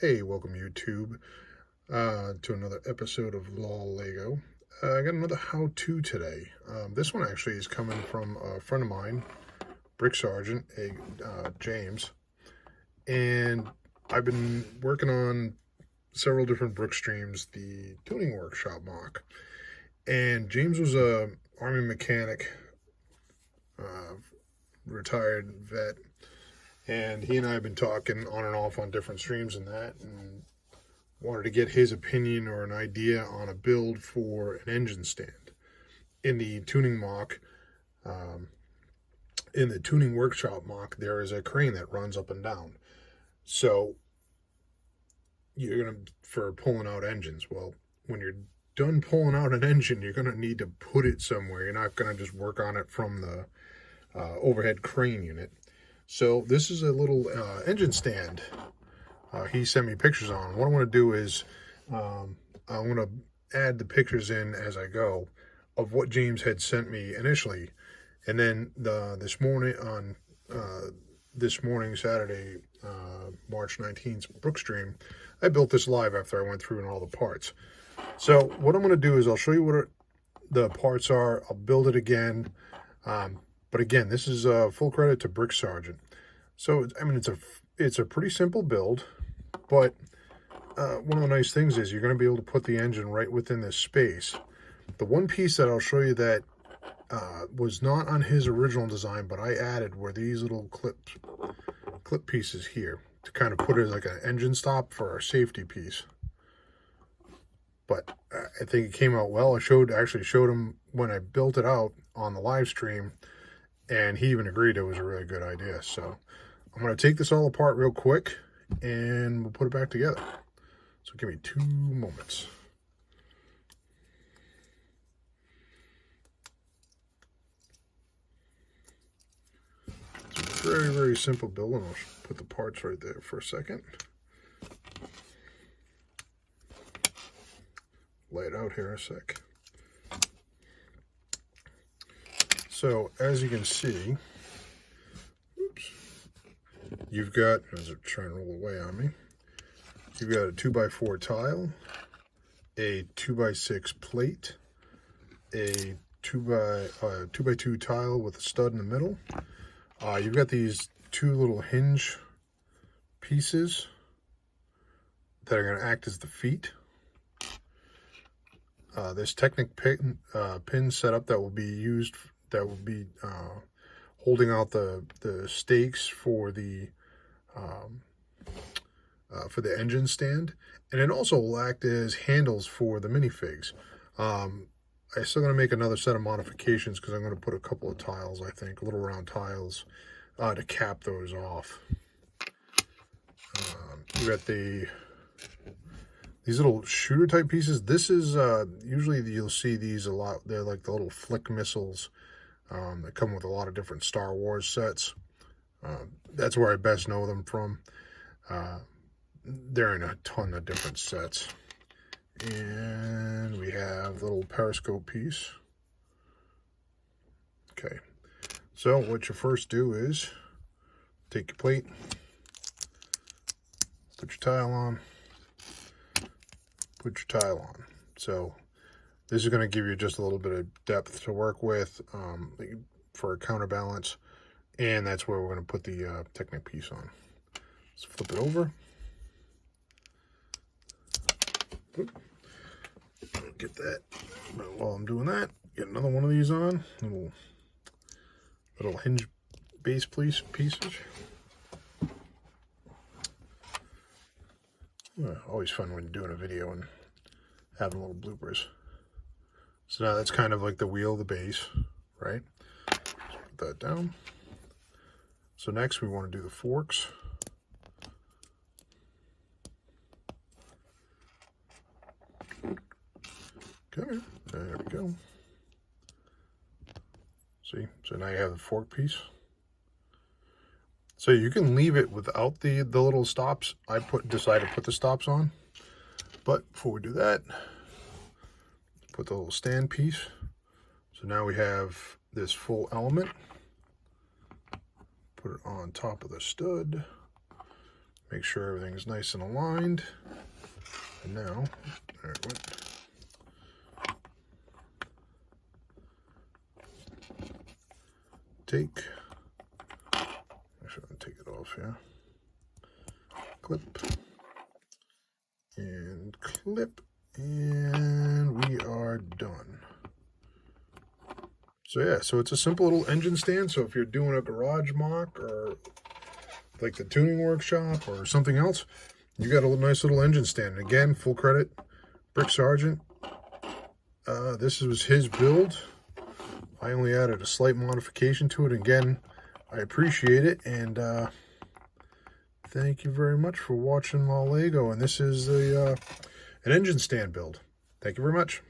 Hey, welcome YouTube to another episode of LOL Lego. I got another how-to today. This one actually is coming from a friend of mine, BrickSGT, James, and I've been working on several different brick streams, the tuning workshop mock, and James was a Army mechanic, retired vet, and he and I have been talking on and off on different streams and that, and wanted to get his opinion or an idea on a build for an engine stand. In the tuning mock, in the tuning workshop mock, there is a crane that runs up and down. So you're going to, for pulling out engines. Well, when you're done pulling out an engine, you're going to need to put it somewhere. You're not going to just work on it from the overhead crane unit. So this is a little engine stand he sent me pictures on. What I want to do is I want to add the pictures in as I go of what James had sent me initially, and then this morning, Saturday, March 19th, Brookstream, I built this live after I went through and all the parts. So what I'm going to do is I'll show you what the parts are. I'll build it again, but again, this is full credit to BrickSGT. So I mean, it's a pretty simple build. But one of the nice things is you're going to be able to put the engine right within this space. The one piece that I'll show you that was not on his original design, but I added, were these little clip pieces here to kind of put it as like an engine stop for our safety piece. But I think it came out well. I actually showed him when I built it out on the live stream, and he even agreed it was a really good idea. So I'm going to take this all apart real quick, and we'll put it back together. So give me 2 moments. It's a very, very simple build, and I'll put the parts right there for a second. Lay it out here a sec. So as you can see, you've got, as it's trying to roll away on me, you've got a 2x4 tile, a 2x6 plate, a 2x2 tile with a stud in the middle. You've got these 2 little hinge pieces that are going to act as the feet. This Technic pin setup that will be used, that will be holding out the stakes for the engine stand, and it also will act as handles for the minifigs. I'm still going to make another set of modifications because I'm going to put a couple of tiles, I think, little round tiles, to cap those off. We got these little shooter type pieces. This is usually you'll see these a lot. They're like the little flick missiles that come with a lot of different Star Wars sets. That's where I best know them from. They're in a ton of different sets. And we have the little periscope piece. Okay, so what you first do is take your plate, put your tile on, put your tile on. So this is going to give you just a little bit of depth to work with for a counterbalance, and that's where we're going to put the Technic piece on. Let's flip it over. Get that. While I'm doing that, get another one of these on. Little hinge base pieces. Always fun when you're doing a video and having little bloopers. So now that's kind of like the wheel of the base, right? Let's put that down. So next we want to do the forks. Okay, there we go. See, so now you have the fork piece. So you can leave it without the little stops. I decided to put the stops on, but before we do that, put the little stand piece. So now we have this full element. Put it on top of the stud. Make sure everything's nice and aligned. And now, there it went. Take, actually I'll take it off here. Clip and clip, and we are done. So yeah, so it's a simple little engine stand. So if you're doing a garage mock or like the tuning workshop or something else, you got a nice little engine stand. And again, full credit, BrickSGT. This was his build. I only added a slight modification to it. Again, I appreciate it, and thank you very much for watching my Lego. And this is an engine stand build. Thank you very much.